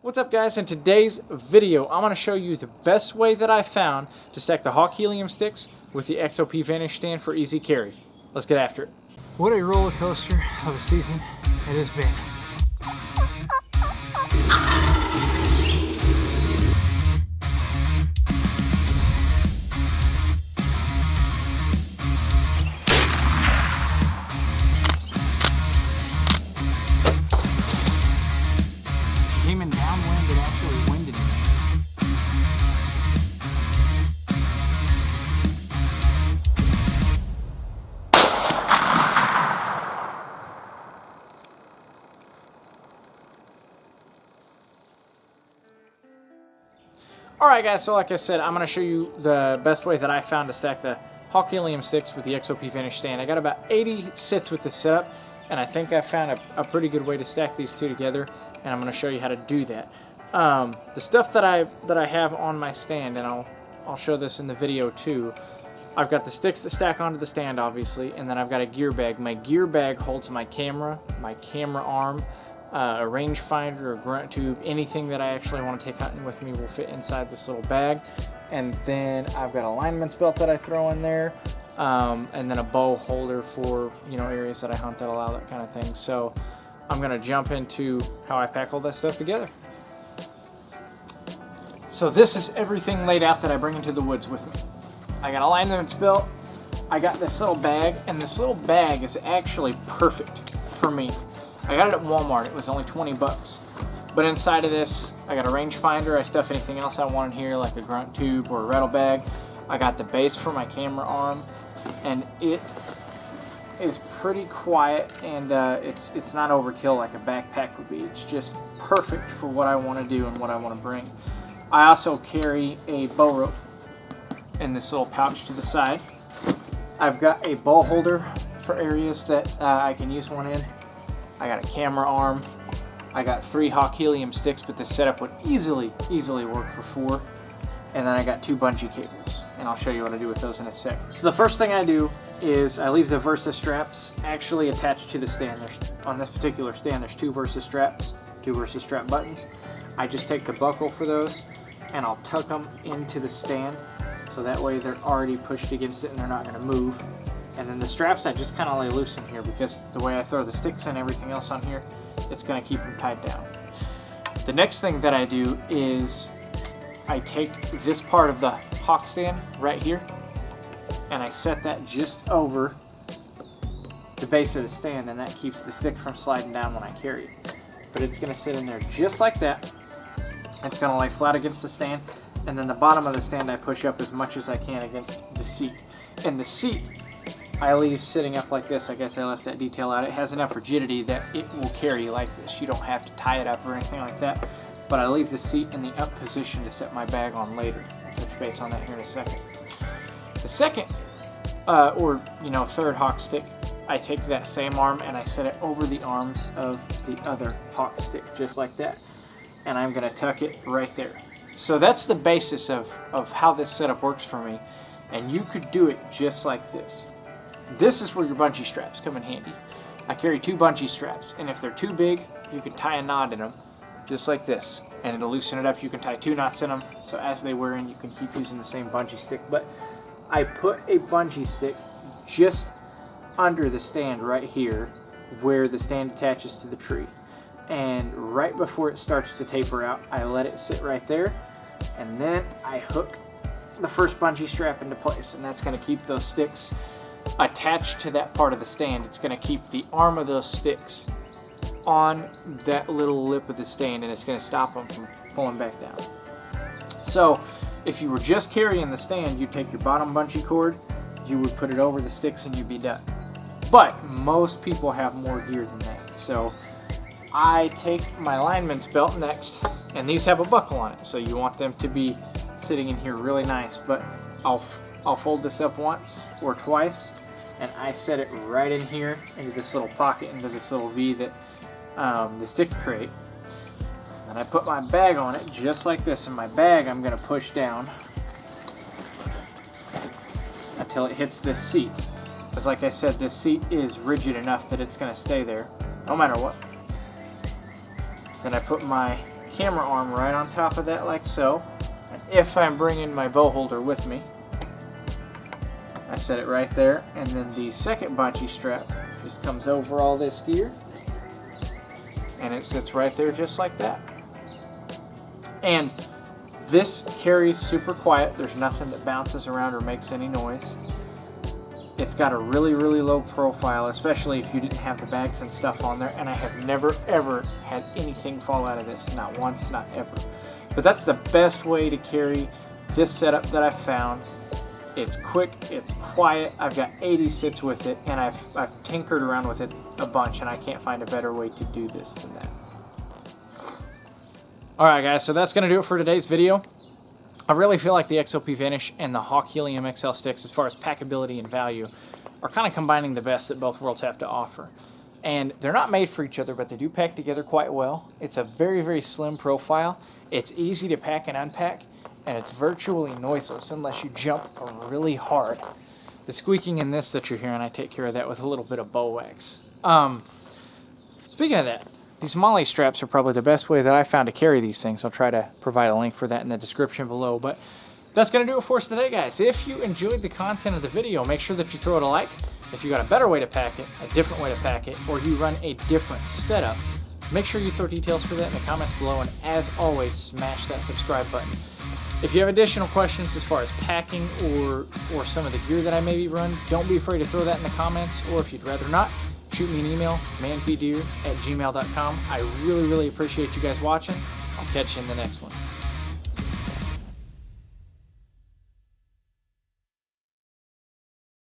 What's up, guys? In today's video I'm going to show you the best way that I found to stack the Hawk Helium sticks with the XOP Vanish stand for easy carry. Let's get after it. What a roller coaster of a season it has been. Came in downwind, it actually winded me. Alright guys, so like I said, I'm going to show you the best way that I found to stack the Hawk Helium sticks with the XOP Vanish stand. I got about 80 sits with this setup, and I think I found a pretty good way to stack these two together, and I'm going to show you how to do that. The stuff that I have on my stand, and I'll show this in the video too. I've got the sticks that stack onto the stand, obviously, and then I've got a gear bag. My gear bag holds my camera arm, a rangefinder, a grunt tube, anything that I actually want to take hunting with me will fit inside this little bag. And then I've got a lineman's belt that I throw in there, and then a bow holder for, you know, areas that I hunt that allow that kind of thing. So I'm gonna jump into how I pack all that stuff together. So this is everything laid out that I bring into the woods with me. I got a lineman's belt, I got this little bag, and this little bag is actually perfect for me. I got it at Walmart, it was only 20 bucks. But inside of this, I got a rangefinder, I stuff anything else I want in here, like a grunt tube or a rattle bag. I got the base for my camera arm, and it is pretty quiet, and it's not overkill like a backpack would be. It's just perfect for what I want to do and what I want to bring. I also carry a bow rope in this little pouch to the side. I've got a bow holder for areas that I can use one in. I got a camera arm. I got 3 Hawk Helium sticks, but this setup would easily work for 4. And then I got 2 bungee cables, and I'll show you what I do with those in a sec. So the first thing I do is I leave the Versa straps actually attached to the stand. On this particular stand, there's 2 Versa straps, 2 Versa strap buttons. I just take the buckle for those, and I'll tuck them into the stand, so that way they're already pushed against it and they're not going to move. And then the straps I just kind of lay loose in here, because the way I throw the sticks and everything else on here, it's going to keep them tied down. The next thing that I do is I take this part of the Hawk stand right here, and I set that just over the base of the stand, and that keeps the stick from sliding down when I carry it. But it's going to sit in there just like that. It's going to lay flat against the stand, and then the bottom of the stand I push up as much as I can against the seat. And the seat I leave sitting up like this. I guess I left that detail out. It has enough rigidity that it will carry like this. You don't have to tie it up or anything like that. But I leave the seat in the up position to set my bag on later. I'll touch base on that here in a second. The second, third Hawk stick, I take that same arm and I set it over the arms of the other Hawk stick, just like that. And I'm going to tuck it right there. So that's the basis of how this setup works for me. And you could do it just like this. This is where your bungee straps come in handy. I carry 2 bungee straps, and if they're too big, you can tie a knot in them, just like this, and it'll loosen it up. You can tie 2 knots in them, so as they wear in, you can keep using the same bungee stick. But I put a bungee stick just under the stand right here, where the stand attaches to the tree. And right before it starts to taper out, I let it sit right there, and then I hook the first bungee strap into place, and that's going to keep those sticks attached to that part of the stand. It's going to keep the arm of those sticks on that little lip of the stand, and it's going to stop them from pulling back down. So if you were just carrying the stand, you'd take your bottom bungee cord, you would put it over the sticks, and you'd be done. But most people have more gear than that. So I take my lineman's belt next, and these have a buckle on it, so you want them to be sitting in here really nice. But I'll fold this up once or twice, and I set it right in here into this little pocket, into this little V that the stick crate. And I put my bag on it just like this. In my bag, I'm going to push down until it hits this seat. Because like I said, this seat is rigid enough that it's going to stay there no matter what. Then I put my camera arm right on top of that like so. And if I'm bringing my bow holder with me, I set it right there, and then the second bungee strap just comes over all this gear, and it sits right there just like that. And this carries super quiet. There's nothing that bounces around or makes any noise. It's got a really, really low profile, especially if you didn't have the bags and stuff on there, and I have never, ever had anything fall out of this. Not once, not ever. But that's the best way to carry this setup that I've found. It's quick, it's quiet. I've got 80 sits with it, and I've tinkered around with it a bunch, and I can't find a better way to do this than that. Alright guys, so that's going to do it for today's video. I really feel like the XOP Vanish and the Hawk Helium XL sticks, as far as packability and value, are kind of combining the best that both worlds have to offer. And they're not made for each other, but they do pack together quite well. It's a very, very slim profile. It's easy to pack and unpack, and it's virtually noiseless unless you jump really hard. The squeaking in this that you're hearing, I take care of that with a little bit of bow wax. Speaking of that, these MOLLE straps are probably the best way that I found to carry these things. I'll try to provide a link for that in the description below. But that's going to do it for us today, guys. If you enjoyed the content of the video, make sure that you throw it a like. If you got a better way to pack it, a different way to pack it, or you run a different setup, make sure you throw details for that in the comments below. And as always, smash that subscribe button. If you have additional questions as far as packing or some of the gear that I maybe run, don't be afraid to throw that in the comments. Or if you'd rather not, shoot me an email, manvdeer@gmail.com. I really, really appreciate you guys watching. I'll catch you in the next one.